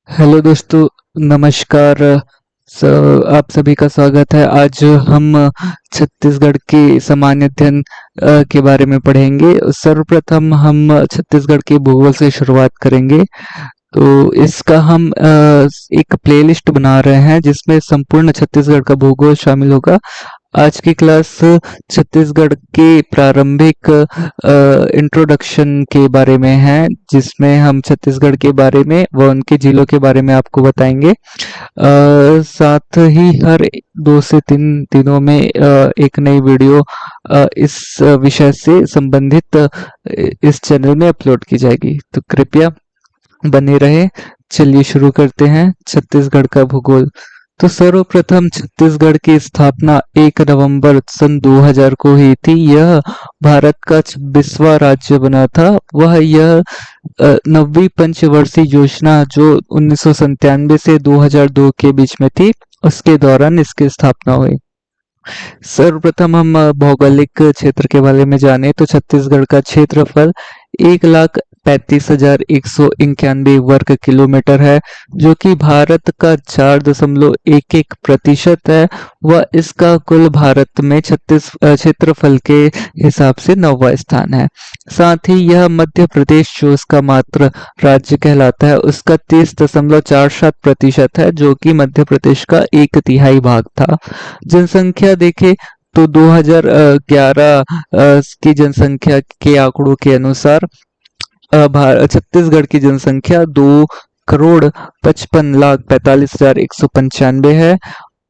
Hello दोस्तों, नमस्कार। आप सभी का स्वागत है। आज हम छत्तीसगढ़ के सामान्य अध्ययन के बारे में पढ़ेंगे। सर्वप्रथम हम छत्तीसगढ़ के भूगोल से शुरुआत करेंगे। तो इसका हम एक प्लेलिस्ट बना रहे हैं जिसमें संपूर्ण छत्तीसगढ़ का भूगोल शामिल होगा। आज की क्लास छत्तीसगढ़ के प्रारंभिक इंट्रोडक्शन के बारे में है, जिसमें हम छत्तीसगढ़ के बारे में व उनके जिलों के बारे में आपको बताएंगे। साथ ही हर 2 से 3 दिनों में एक नई वीडियो इस विषय से संबंधित इस चैनल में अपलोड की जाएगी, तो कृपया बने रहे। चलिए शुरू करते हैं छत्तीसगढ़ का भूगोल। तो सर्वप्रथम छत्तीसगढ़ की स्थापना 1 नवंबर सन 2000 को हुई थी। यह भारत का 26वां राज्य बना था। वह यह 9वीं पंचवर्षीय योजना जो 1997 से 2002 के बीच में थी, उसके दौरान इसकी स्थापना हुई। सर्वप्रथम हम भौगोलिक क्षेत्र के बारे में जाने तो छत्तीसगढ़ का क्षेत्रफल 1,35,191 वर्ग किलोमीटर है, जो कि भारत का 4.11% है। वह इसका कुल भारत में क्षेत्रफल के हिसाब से 9वां स्थान है। साथ ही यह मध्य प्रदेश जो उसका मात्र राज्य कहलाता है, उसका 30.47% है, जो कि मध्य प्रदेश का 1/3 भाग था। जनसंख्या देखें तो 2011 की जनसंख्या के आंकड़ों के अनुसार छत्तीसगढ़ की जनसंख्या 2,55,45,195 है।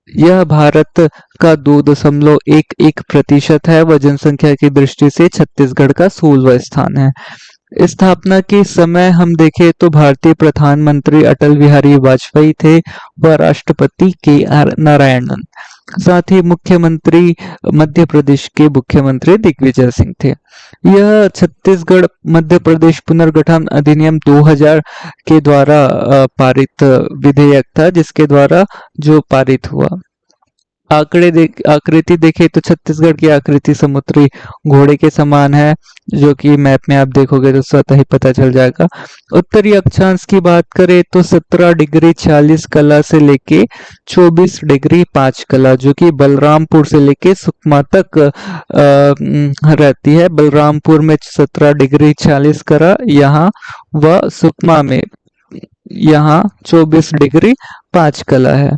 यह भारत का 2.11% है। वह जनसंख्या की दृष्टि से छत्तीसगढ़ का 16वां स्थान है। स्थापना के समय हम देखें तो भारतीय प्रधानमंत्री अटल बिहारी वाजपेयी थे व राष्ट्रपति KR नारायणन। साथ ही मुख्यमंत्री मध्य प्रदेश के मुख्यमंत्री दिग्विजय सिंह थे। यह छत्तीसगढ़ मध्य प्रदेश पुनर्गठन अधिनियम 2000 के द्वारा पारित विधेयक था, जिसके द्वारा जो पारित हुआ। आकृति देखे तो छत्तीसगढ़ की आकृति समुद्री घोड़े के समान है, जो कि मैप में आप देखोगे तो स्वतः ही पता चल जाएगा। उत्तरी अक्षांश की बात करें तो 17 डिग्री 40 कला से लेके 24 डिग्री 5 कला, जो कि बलरामपुर से लेके सुकमा तक रहती है। बलरामपुर में 17 डिग्री 40 कला यहाँ व सुकमा में यहाँ 24 डिग्री 5 कला है।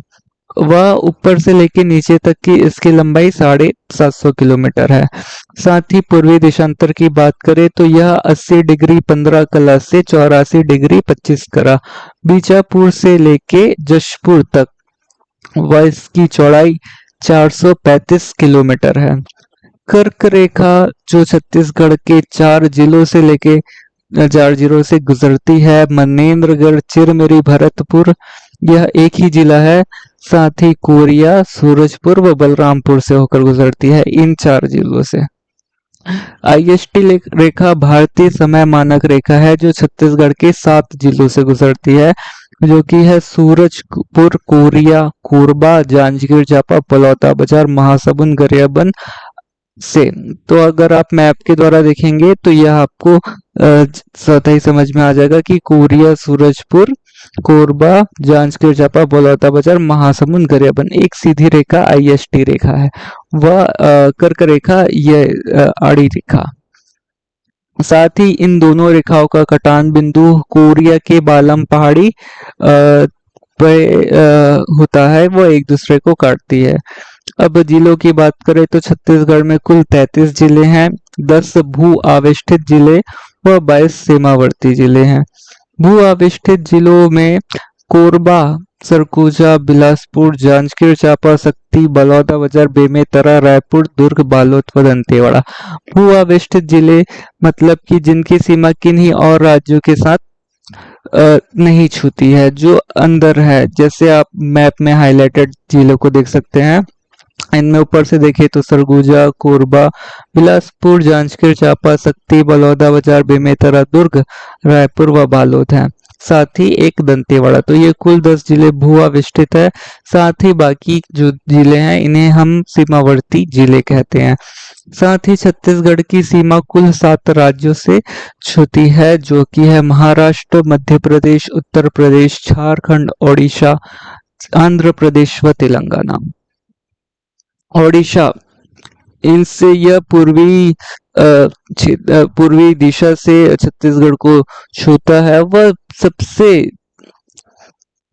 वह ऊपर से लेके नीचे तक की इसकी लंबाई 750 किलोमीटर है। साथ ही पूर्वी देशांतर की बात करें तो यह 80 डिग्री 15 कला से 84 डिग्री 25 कला, बीजापुर से लेके जशपुर तक वह इसकी चौड़ाई 435 किलोमीटर है। कर्क रेखा जो छत्तीसगढ़ के 4 जिलों से गुजरती है, मनेन्द्रगढ़, चिरमिरी, भरतपुर, यह एक ही जिला है। साथ ही कोरिया, सूरजपुर व बलरामपुर से होकर गुजरती है, इन 4 जिलों से। IST रेखा भारतीय समय मानक रेखा है, जो छत्तीसगढ़ के 7 जिलों से गुजरती है, जो कि है सूरजपुर, कोरिया, कोरबा, जांजगीर चांपा, बलौदाबाजार, महासमुंद, गरियाबंद से। तो अगर आप मैप के द्वारा देखेंगे तो यह आपको स्वतः ही समझ में आ जाएगा कि कोरिया, सूरजपुर, कोरबा, जांजगीर चांपा, बलौदाबाजार, महासमुंद, गरियाबंद एक सीधी रेखा IST रेखा है। वह कर्क रेखा यह आड़ी रेखा। साथ ही इन दोनों रेखाओं का कटान बिंदु कोरिया के बालम पहाड़ी पे होता है, वह एक दूसरे को काटती है। अब जिलों की बात करें तो छत्तीसगढ़ में कुल 33 जिले हैं, 10 भू आवेष्टित जिले व 22 सीमावर्ती जिले हैं। भू आवेष्टित जिलों में कोरबा, सरगुजा, बिलासपुर, जांजगीर चांपा, सक्ती, बलौदाबाजार, बेमेतरा, रायपुर, दुर्ग, बालोद व दंतेवाड़ा। भू आवेष्टित जिले मतलब कि जिनकी सीमा किन्हीं और राज्यों के साथ नहीं छूती है, जो अंदर है। जैसे आप मैप में हाईलाइटेड जिलों को देख सकते हैं। इनमें ऊपर से देखें तो सरगुजा, कोरबा, बिलासपुर, जांजगीर चांपा, सक्ती, बलौदाबाजार, बेमेतरा, दुर्ग, रायपुर व बालोद हैं। साथ ही एक दंतेवाड़ा। तो ये कुल 10 जिले भू-आविष्टित है। साथ ही बाकी जो जिले हैं इन्हें हम सीमावर्ती जिले कहते हैं। साथ ही छत्तीसगढ़ की सीमा कुल 7 राज्यों से छूती है, जो कि है महाराष्ट्र, मध्य प्रदेश, उत्तर प्रदेश, झारखंड, ओडिशा, आंध्र प्रदेश व तेलंगाना। ओडिशा इनसे यह पूर्वी दिशा से छत्तीसगढ़ को छूता है। वह सबसे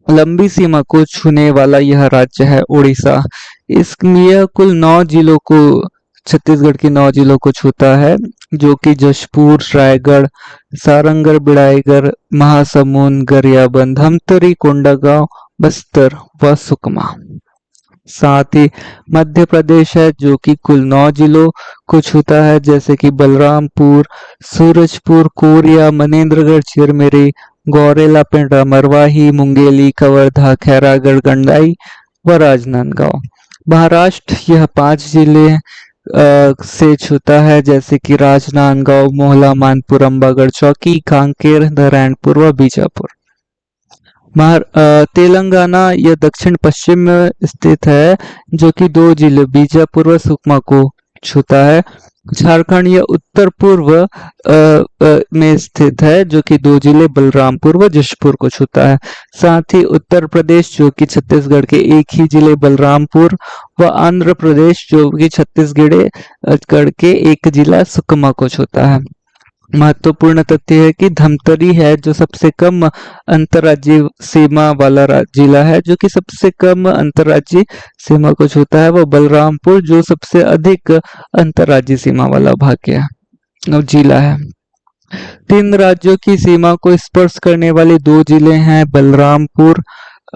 लंबी सीमा को छूने वाला यह राज्य है उड़ीसा। इसमें कुल 9 जिलों को छत्तीसगढ़ के 9 जिलों को छूता है, जो कि जशपुर, रायगढ़, सारंगढ़, बिलाईगढ़, महासमुंद, गरियाबंद, धमतरी, कोंडागांव, बस्तर व सुकमा। साथ ही मध्य प्रदेश है, जो कि कुल 9 जिलों को छूता है, जैसे कि बलरामपुर, सूरजपुर, कोरिया, मनेन्द्रगढ़, चिरमिरी, गौरेला, पेंड्रा, मरवाही, मुंगेली, कवर्धा, खैरागढ़, गंडाई व राजनांदगांव। महाराष्ट्र यह 5 जिले से छूता है, जैसे कि राजनांदगांव, मोहला, मानपुर, अंबागढ़ चौकी, कांकेर, नारायणपुर व बीजापुर। तेलंगाना यह दक्षिण पश्चिम में स्थित है, जो कि 2 जिले बीजापुर व सुकमा को छूता है। झारखंड यह उत्तर पूर्व में स्थित है, जो कि 2 जिले बलरामपुर व जशपुर को छूता है। साथ ही उत्तर प्रदेश, जो कि छत्तीसगढ़ के एक ही जिले बलरामपुर, व आंध्र प्रदेश, जो कि छत्तीसगढ़ के एक जिला सुकमा को छूता है। महत्वपूर्ण तथ्य है कि धमतरी है जो सबसे कम अंतर्राज्यीय सीमा वाला जिला है, जो कि सबसे कम अंतर्राज्यीय सीमा को छूता है। वो बलरामपुर जो सबसे अधिक अंतर्राज्यीय सीमा वाला भाग्य जिला है। 3 राज्यों की सीमा को स्पर्श करने वाले 2 जिले हैं बलरामपुर,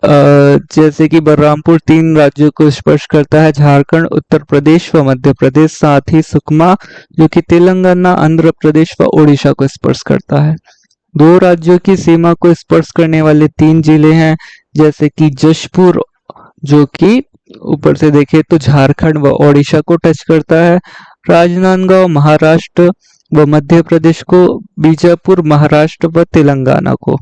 जैसे कि बलरामपुर 3 राज्यों को स्पर्श करता है, झारखंड, उत्तर प्रदेश व मध्य प्रदेश। साथ ही सुकमा जो कि तेलंगाना, आंध्र प्रदेश व ओडिशा को स्पर्श करता है। 2 राज्यों की सीमा को स्पर्श करने वाले 3 जिले हैं, जैसे कि जशपुर जो कि ऊपर से देखें तो झारखंड व ओडिशा को टच करता है, राजनांदगांव महाराष्ट्र व मध्य प्रदेश को, बीजापुर महाराष्ट्र व तेलंगाना को।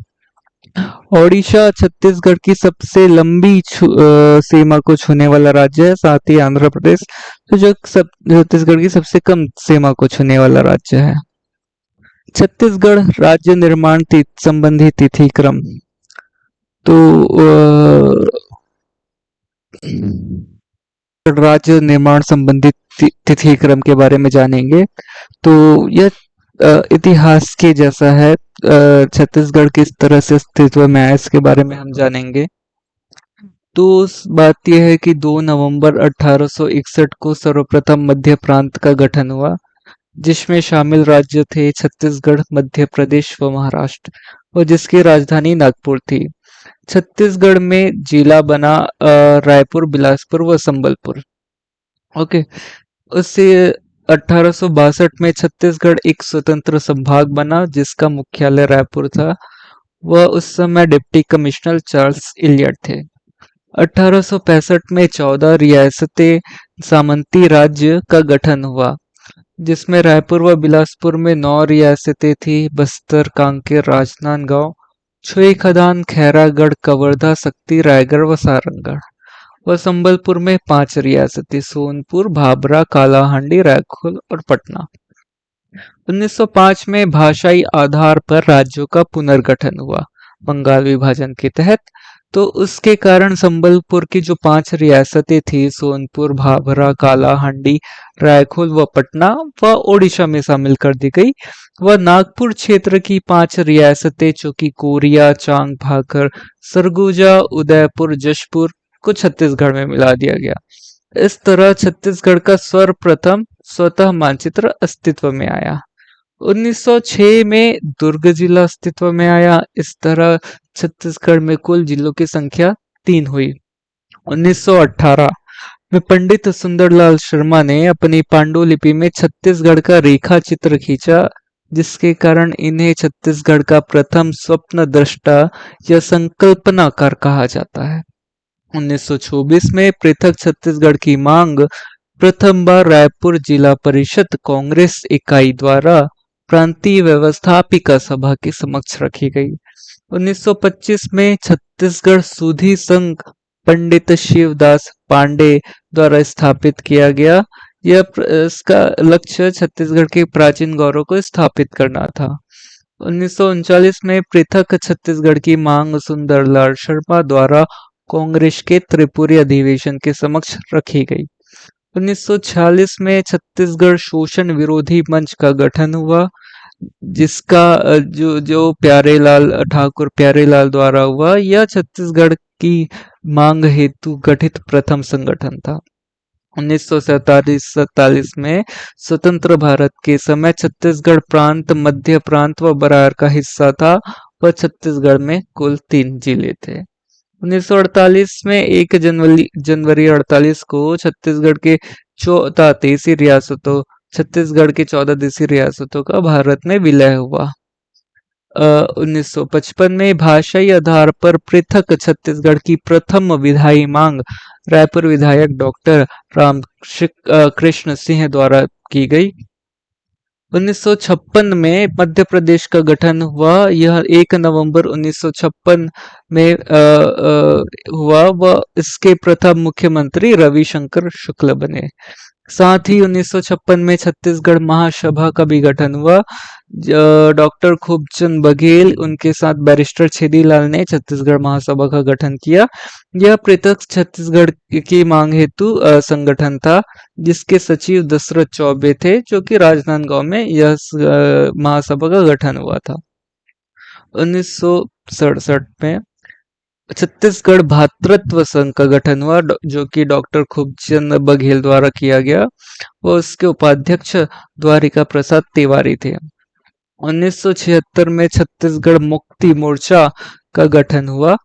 ओडिशा छत्तीसगढ़ की सबसे लंबी सीमा को छूने वाला राज्य है, साथ ही आंध्र प्रदेश तो जो छत्तीसगढ़ की सबसे कम सीमा को छूने वाला राज्य है। छत्तीसगढ़ राज्य निर्माण संबंधी तिथि क्रम। तो राज्य निर्माण संबंधित तिथि क्रम के बारे में जानेंगे। तो यह इतिहास के जैसा है, छत्तीसगढ़ किस तरह से अस्तित्व में आया इसके बारे में हम जानेंगे। तो बात यह है कि 2 नवंबर 1861 को सर्वप्रथम मध्य प्रांत का गठन हुआ, जिसमें शामिल राज्य थे छत्तीसगढ़, मध्य प्रदेश व महाराष्ट्र, और जिसकी राजधानी नागपुर थी। छत्तीसगढ़ में जिला बना रायपुर, बिलासपुर व संबलपुर। ओके, उससे 1862 में छत्तीसगढ़ एक स्वतंत्र संभाग बना, जिसका मुख्यालय रायपुर था। वह उस समय डिप्टी कमिश्नर चार्ल्स इलियट थे। 1865 में 14 रियासतें सामंती राज्य का गठन हुआ, जिसमें रायपुर व बिलासपुर में 9 रियासतें थी, बस्तर, कांकेर, राजनांदगांव, छुईखदान, खैरागढ़, कवर्धा, सक्ती, रायगढ़ व सारंगढ़। व संबलपुर में 5 रियासतें, सोनपुर, भाभरा, कालाहांडी, रायखोल और पटना। 1905 में भाषाई आधार पर राज्यों का पुनर्गठन हुआ बंगाल विभाजन के तहत। तो उसके कारण संबलपुर की जो 5 रियासतें थी, सोनपुर, भाभरा, कालाहांडी, रायखोल व पटना, व ओडिशा में शामिल कर दी गई। वह नागपुर क्षेत्र की 5 रियासतें, जो कि कोरिया, चांग, भाकर, सरगुजा, उदयपुर, जशपुर को छत्तीसगढ़ में मिला दिया गया। इस तरह छत्तीसगढ़ का सर्वप्रथम स्वतः मानचित्र अस्तित्व में आया। 1906 में दुर्ग जिला अस्तित्व में आया। इस तरह छत्तीसगढ़ में कुल जिलों की संख्या 3 हुई। 1918 में पंडित सुंदरलाल शर्मा ने अपनी पांडुलिपि में छत्तीसगढ़ का रेखा चित्र खींचा, जिसके कारण इन्हें छत्तीसगढ़ का प्रथम स्वप्न दृष्टा या संकल्पनाकार कहा जाता है। 1924 में पृथक छत्तीसगढ़ की मांग प्रथम बार रायपुर जिला परिषद कांग्रेस इकाई द्वारा प्रांतीय व्यवस्थापिका सभा के समक्ष रखी गई। 1925 में छत्तीसगढ़ सूधी संघ पंडित शिवदास पांडे द्वारा स्थापित किया गया। इसका लक्ष्य छत्तीसगढ़ के प्राचीन गौरव को स्थापित करना था। 1939 में पृथक छत्तीसगढ़ की मांग सुंदरलाल शर्मा द्वारा कांग्रेस के त्रिपुरी अधिवेशन के समक्ष रखी गई। 1946 में छत्तीसगढ़ शोषण विरोधी मंच का गठन हुआ, जिसका जो जो प्यारेलाल ठाकुर प्यारेलाल द्वारा हुआ। यह छत्तीसगढ़ की मांग हेतु गठित प्रथम संगठन था। 1947 में स्वतंत्र भारत के समय छत्तीसगढ़ प्रांत मध्य प्रांत व बरार का हिस्सा था व छत्तीसगढ़ में कुल 3 जिले थे। 1948 में 1 जनवरी 48 को छत्तीसगढ़ के 14 देशी रियासतों छत्तीसगढ़ की 14 देशी रियासतों का भारत में विलय हुआ। 1955 में भाषाई आधार पर पृथक छत्तीसगढ़ की प्रथम विधायी मांग रायपुर विधायक डॉक्टर राम कृष्ण सिंह द्वारा की गई। 1956 में मध्य प्रदेश का गठन हुआ। यह 1 नवंबर 1956 में हुआ व इसके प्रथम मुख्यमंत्री रविशंकर शुक्ल बने। साथ ही 1956 में छत्तीसगढ़ महासभा का भी गठन हुआ। डॉक्टर खूबचंद बघेल उनके साथ बैरिस्टर छेदीलाल ने छत्तीसगढ़ महासभा का गठन किया। यह पृथक छत्तीसगढ़ की मांग हेतु संगठन था, जिसके सचिव दशरथ चौबे थे, जो कि राजनांदगांव में यह महासभा का गठन हुआ था। 1967 में छत्तीसगढ़ भातृत्व संघ का गठन हुआ, जो कि डॉक्टर खूबचंद बघेल द्वारा किया गया। वो उसके उपाध्यक्ष द्वारिका प्रसाद तिवारी थे। 1976 में छत्तीसगढ़ मुक्ति मोर्चा का गठन हुआ,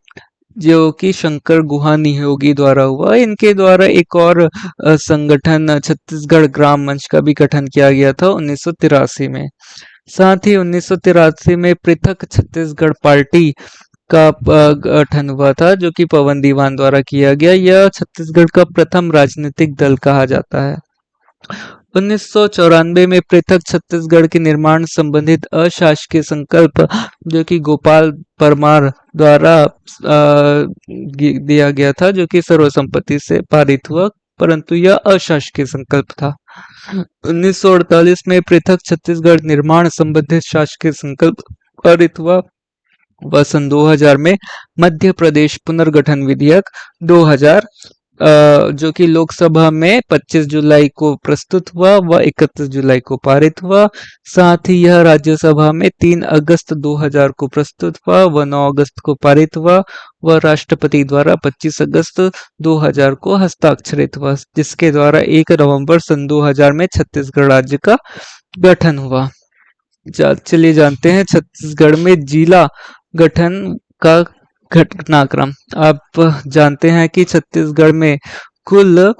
जो कि शंकर गुहा नियोगी द्वारा हुआ। इनके द्वारा एक और संगठन छत्तीसगढ़ ग्राम मंच का भी गठन किया गया था 1983 में। साथ ही 1983 में पृथक छत्तीसगढ़ पार्टी का गठन हुआ था, जो कि पवन दीवान द्वारा किया गया। यह छत्तीसगढ़ का प्रथम राजनीतिक दल कहा जाता है। 1994 में पृथक छत्तीसगढ़ के निर्माण संबंधित अशासकीय संकल्प, जो कि गोपाल परमार द्वारा दिया गया था, जो कि सर्वसम्मति से पारित हुआ, परंतु यह अशासकीय संकल्प था। 1948 में पृथक छत्तीसगढ़ निर्माण संबंधित शासकीय संकल्प पारित हुआ। वह सन 2000 में मध्य प्रदेश पुनर्गठन विधेयक 2000 जो कि लोकसभा में 25 जुलाई को प्रस्तुत हुआ व 31 जुलाई को पारित हुआ। साथ ही यह राज्यसभा में 3 अगस्त 2000 को प्रस्तुत हुआ व 9 अगस्त को पारित हुआ व राष्ट्रपति द्वारा 25 अगस्त 2000 को हस्ताक्षरित हुआ, जिसके द्वारा 1 नवंबर सन 2000 में छत्तीसगढ़ राज्य का गठन हुआ। चलिए जानते हैं छत्तीसगढ़ में जिला गठन का घटनाक्रम। आप जानते हैं कि छत्तीसगढ़ में कुल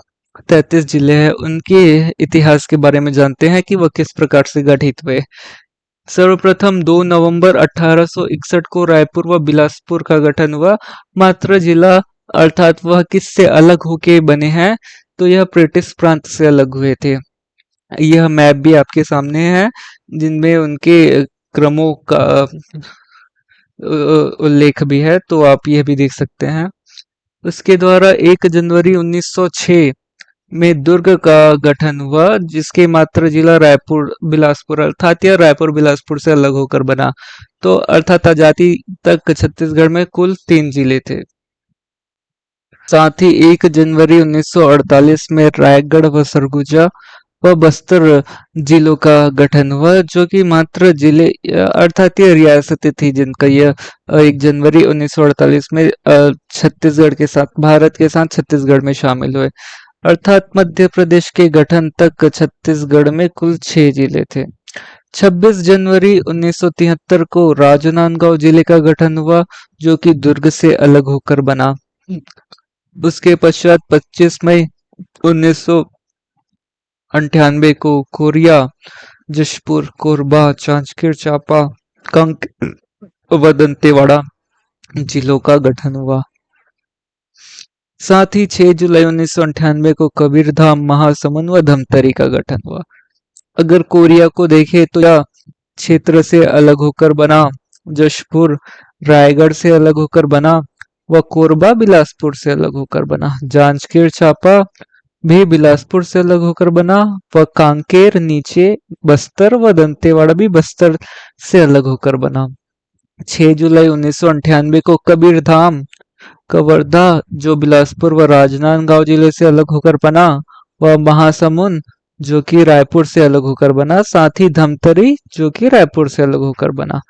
33 जिले हैं। उनके इतिहास के बारे में जानते हैं कि वह किस प्रकार से गठित हुए। सर्वप्रथम 2 नवंबर 1861 को रायपुर व बिलासपुर का गठन हुआ। मात्र जिला अर्थात वह किससे अलग होके बने हैं, तो यह ब्रिटिश प्रांत से अलग हुए थे। यह मैप भी आपके सामने है, जिनमें उनके क्रमों का उल्लेख भी है, तो आप यह भी देख सकते हैं। उसके द्वारा 1 जनवरी 1906 में दुर्ग का गठन हुआ, जिसके मात्र जिला रायपुर बिलासपुर अर्थात यह रायपुर बिलासपुर से अलग होकर बना। तो अर्थात आजादी तक छत्तीसगढ़ में कुल 3 जिले थे। साथ ही 1 जनवरी 1948 में रायगढ़ व सरगुजा व बस्तर जिलों का गठन हुआ, जो कि मात्र जिले अर्थात ये रियासतें थी, जिनका यह 1 जनवरी 1948 में छत्तीसगढ़ के साथ भारत के साथ छत्तीसगढ़ में शामिल हुए। अर्थात मध्य प्रदेश के गठन तक छत्तीसगढ़ में कुल 6 जिले थे। 26 जनवरी 1973 को राजनांदगांव जिले का गठन हुआ, जो कि दुर्ग से अलग होकर बना। उसके पश्चात 25 मई 1998 को कोरिया, जशपुर, कोरबा, जांजगीर चांपा, कंक व दंतेवाड़ा जिलों का गठन हुआ। साथ ही 6 जुलाई 1998 को कबीरधाम, महासमुंद व धमतरी का गठन हुआ। अगर कोरिया को देखें तो यह क्षेत्र से अलग होकर बना। जशपुर रायगढ़ से अलग होकर बना, व कोरबा बिलासपुर से अलग होकर बना। जांजगीर चांपा भी बिलासपुर से अलग होकर बना, व कांकेर नीचे बस्तर व दंतेवाड़ा भी बस्तर से अलग होकर बना। 6 जुलाई 1998 को कबीरधाम कवर्धा जो बिलासपुर व राजनांदगांव जिले से अलग होकर बना, व महासमुंद जो कि रायपुर से अलग होकर बना, साथ ही धमतरी जो कि रायपुर से अलग होकर बना।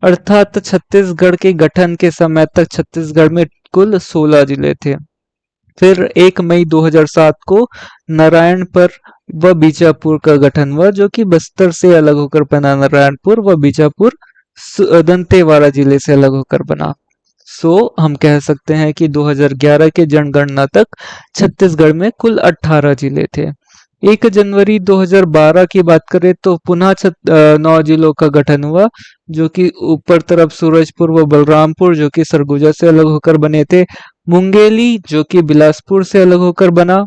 अर्थात छत्तीसगढ़ के गठन के समय तक छत्तीसगढ़ में कुल 16 जिले थे। फिर 1 मई 2007 को नारायणपुर व बीजापुर का गठन हुआ, जो कि बस्तर से अलग होकर बना। नारायणपुर व बीजापुर दंतेवाड़ा जिले से अलग होकर बना। हम कह सकते हैं कि 2011 के जनगणना तक छत्तीसगढ़ में कुल 18 जिले थे। 1 जनवरी 2012 की बात करें तो पुनः 9 जिलों का गठन हुआ, जो कि ऊपर तरफ सूरजपुर व बलरामपुर जो कि सरगुजा से अलग होकर बने थे, मुंगेली जो कि बिलासपुर से अलग होकर बना,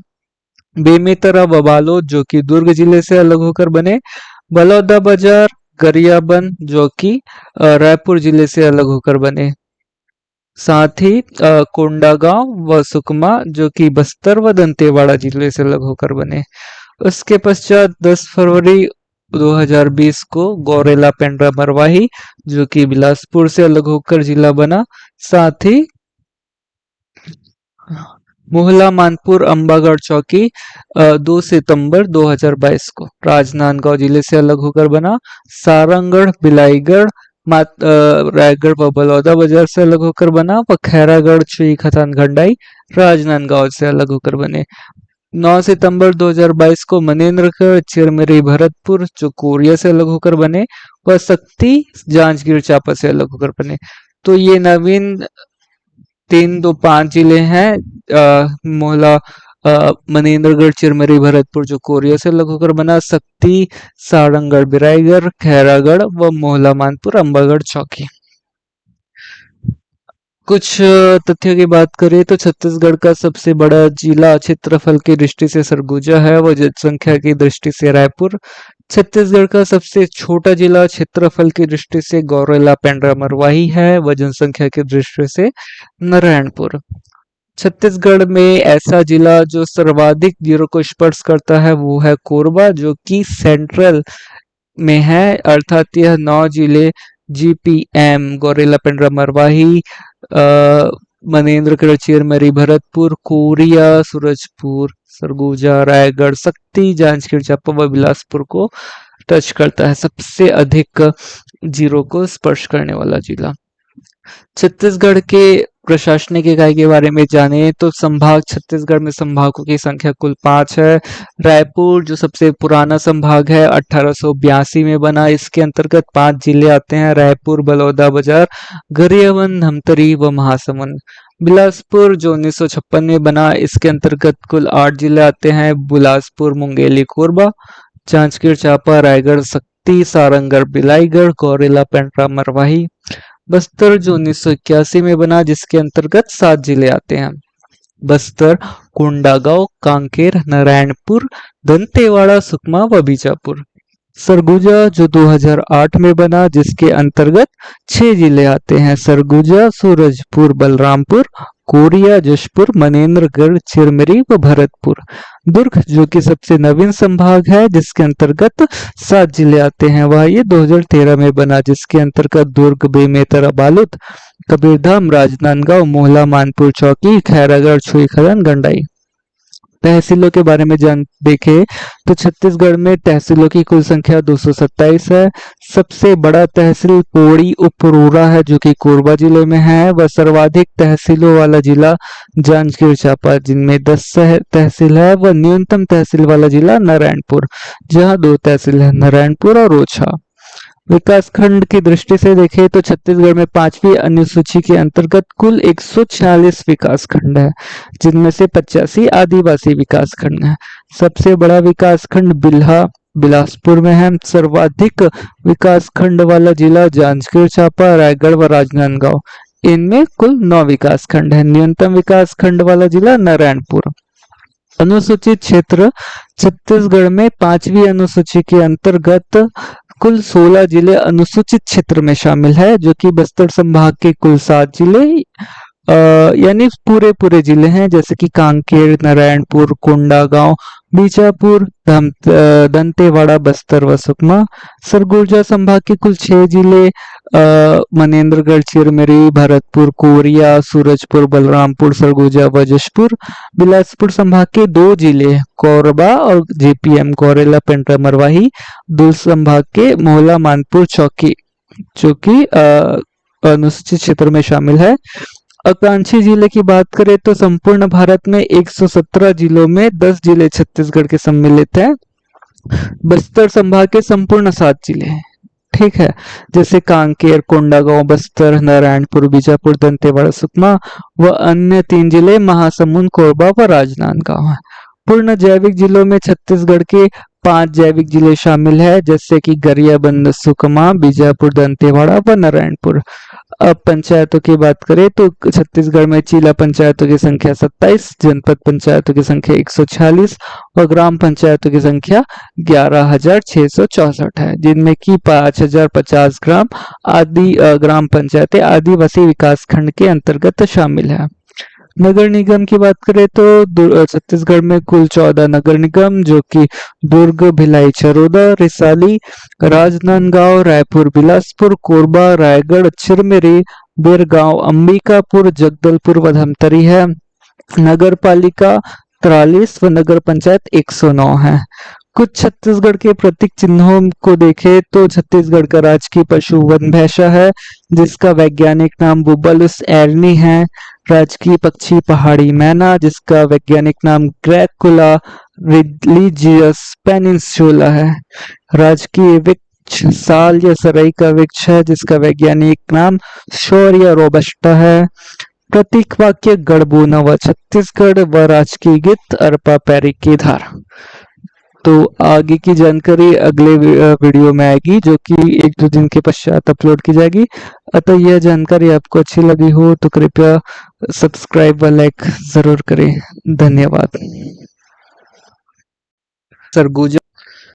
बेमेतरा व बालोद जो कि दुर्ग जिले से अलग होकर बने, बलौदाबाजार गरियाबंद जो कि रायपुर जिले से अलग होकर बने, साथ ही कोंडागांव व सुकमा जो कि बस्तर व दंतेवाड़ा जिले से अलग होकर बने। उसके पश्चात 10 फरवरी 2020 को गौरेला पेंड्रा मरवाही जो कि बिलासपुर से अलग होकर जिला बना, साथ ही मोहला मानपुर अंबागढ़ चौकी 2 सितंबर 2022 को राजनांदगांव जिले से अलग होकर बना, सारंगढ़ बिलाईगढ़ रायगढ़ व बलौदाबाजार से अलग होकर बना, व खैरागढ़ छुई खतान घंडाई राजनांदगांव से अलग होकर बने। 9 सितंबर 2022 को मनेन्द्रगढ़ चिरमिरी भरतपुर जो कोरिया से अलग होकर बने, व शक्ति जांजगीर चांपा से अलग होकर बने। तो ये नवीन 3-2-5 जिले हैं, मोहला मनेन्द्रगढ़ चिरमिरी भरतपुर जो कोरिया से अलग होकर बना, शक्ति सारंगढ़ बिराईगढ़ खैरागढ़ व मोहला मानपुर अंबागढ़ चौकी। कुछ तथ्यों की बात करें तो छत्तीसगढ़ का सबसे बड़ा जिला क्षेत्रफल की दृष्टि से सरगुजा है, व जनसंख्या की दृष्टि से रायपुर। छत्तीसगढ़ का सबसे छोटा जिला क्षेत्रफल की दृष्टि से गौरेला पेंड्रा मरवाही है, व जनसंख्या की दृष्टि से नारायणपुर। छत्तीसगढ़ में ऐसा जिला जो सर्वाधिक जीरो को स्पर्श करता है वो है कोरबा, जो कि सेंट्रल में है, अर्थात यह 9 जिले GPM गौरेला पेंड्रा मरवाही, मनेन्द्रगढ़ चिरमिरी भरतपुर, कोरिया, सूरजपुर, सरगुजा, रायगढ़, शक्ति, जांजगीर चांपा व बिलासपुर को टच करता है, सबसे अधिक जीरो को स्पर्श करने वाला जिला। छत्तीसगढ़ के प्रशासनिक इकाई के बारे में जाने तो संभाग छत्तीसगढ़ में संभागों की संख्या कुल 5 है। रायपुर जो सबसे पुराना संभाग है 1882 में बना, इसके अंतर्गत 5 जिले आते हैं, रायपुर, बलौदाबाजार, गरियाबंद, धमतरी व महासमुंद। बिलासपुर जो 1956 में बना, इसके अंतर्गत कुल 8 जिले आते हैं, बिलासपुर, मुंगेली, कोरबा, जांजगीर चांपा, रायगढ़, शक्ति, सारंगढ़, बिलाईगढ़, गौरेला पेंड्रा मरवाही। बस्तर जो 1981 में बना, जिसके अंतर्गत 7 जिले आते हैं, बस्तर, कोंडागांव, कांकेर, नारायणपुर, दंतेवाड़ा, सुकमा व बीजापुर। सरगुजा जो 2008 में बना, जिसके अंतर्गत 6 जिले आते हैं, सरगुजा, सूरजपुर, बलरामपुर, कोरिया, जशपुर, मनेन्द्रगढ़, चिरमिरी व भरतपुर। दुर्ग जो कि सबसे नवीन संभाग है, जिसके अंतर्गत 7 जिले आते हैं, वह ये 2013 में बना, जिसके अंतर्गत दुर्ग, बेमेतरा, बालोद, कबीरधाम, राजनांदगांव, मोहला मानपुर चौकी, खैरागढ़, छुई खदान, गंडाई। तहसीलों के बारे में देखे तो छत्तीसगढ़ में तहसीलों की कुल संख्या 227 है। सबसे बड़ा तहसील पौड़ी उपरोरा है जो कि कोरबा जिले में है, व सर्वाधिक तहसीलों वाला जिला जांजगीर चांपा जिनमें 10 तहसील है, व न्यूनतम तहसील वाला जिला नारायणपुर जहां 2 तहसील है, नारायणपुर और ओछा। विकासखंड की दृष्टि से देखें तो छत्तीसगढ़ में 5वीं अनुसूची के अंतर्गत कुल 146 विकासखंड है, जिनमें से 85 आदिवासी विकासखंड है। सबसे बड़ा विकासखंड बिल्हा बिलासपुर में है। सर्वाधिक विकासखंड वाला जिला जांजगीर चांपा, रायगढ़ व राजनांदगांव, इनमें कुल 9 विकासखंड है। न्यूनतम विकासखंड वाला जिला नारायणपुर। अनुसूचित क्षेत्र छत्तीसगढ़ में 5वीं अनुसूची के अंतर्गत कुल 16 जिले अनुसूचित क्षेत्र में शामिल है, जो कि बस्तर संभाग के कुल 7 जिले यानी पूरे पूरे जिले हैं, जैसे कि कांकेर, नारायणपुर, कोंडागांव, बीजापुर, दंतेवाड़ा, बस्तर व सुकमा। सरगुजा संभाग के कुल 6 जिले मनेन्द्रगढ़, चिरमिरी, भरतपुर, कोरिया, सूरजपुर, बलरामपुर, सरगुजा व जशपुर। बिलासपुर संभाग के 2 जिले कोरबा और जेपीएम, कोरेला, पेंड्रा, मरवाही। दुर्ग संभाग के मोहला, मानपुर, चौकी, जो कि अनुसूचित क्षेत्र में शामिल है। आकांक्षी जिले की बात करें तो संपूर्ण भारत में 117 जिलों में 10 जिले छत्तीसगढ़ के सम्मिलित हैं। बस्तर संभाग के संपूर्ण 7 जिले हैं, ठीक है, जैसे कांकेर, कोंडागांव, बस्तर, नारायणपुर, बीजापुर, दंतेवाड़ा, सुकमा व अन्य 3 जिले महासमुंद, कोरबा व राजनांदगांव हैं। पूर्ण जैविक जिलों में छत्तीसगढ़ के 5 जैविक जिले शामिल है, जैसे कि गरियाबंद, सुकमा, बीजापुर, दंतेवाड़ा व नारायणपुर। अब पंचायतों की बात करें तो छत्तीसगढ़ में जिला पंचायतों की संख्या 27, जनपद पंचायतों की संख्या 146 और ग्राम पंचायतों की संख्या 11,664 है, जिनमें की 5,050 ग्राम पंचायतें आदिवासी विकास खंड के अंतर्गत शामिल है। नगर निगम की बात करें तो छत्तीसगढ़ में कुल 14 नगर निगम, जो कि दुर्ग, भिलाई, चरोदा, रिसाली, राजनांदगांव, रायपुर, बिलासपुर, कोरबा, रायगढ़, चिरमिरी, बिरगांव, अंबिकापुर, जगदलपुर व धमतरी है। नगर पालिका 43 व नगर पंचायत 109 है। कुछ छत्तीसगढ़ के प्रतीक चिन्हों को देखें तो छत्तीसगढ़ का राजकीय पशु वन भैंसा है, जिसका वैज्ञानिक नाम बुबलस एरनी है। राजकीय पक्षी पहाड़ी मैना, जिसका वैज्ञानिक नाम ग्रैकुला रिलीजियस पेनिनसुला है। राजकीय वृक्ष साल या सरई का वृक्ष है, जिसका वैज्ञानिक नाम शौर्य रोबस्टा है। प्रतीक वाक्य गढ़बो नवा छत्तीसगढ़ व राजकीय गीत अरपा पैरी की धार। तो आगे की जानकारी अगले वीडियो में आएगी, जो कि 1-2 दिन के पश्चात अपलोड की जाएगी। अतः यह जानकारी आपको अच्छी लगी हो तो कृपया सब्सक्राइब व लाइक जरूर करें। धन्यवाद। सरगुजा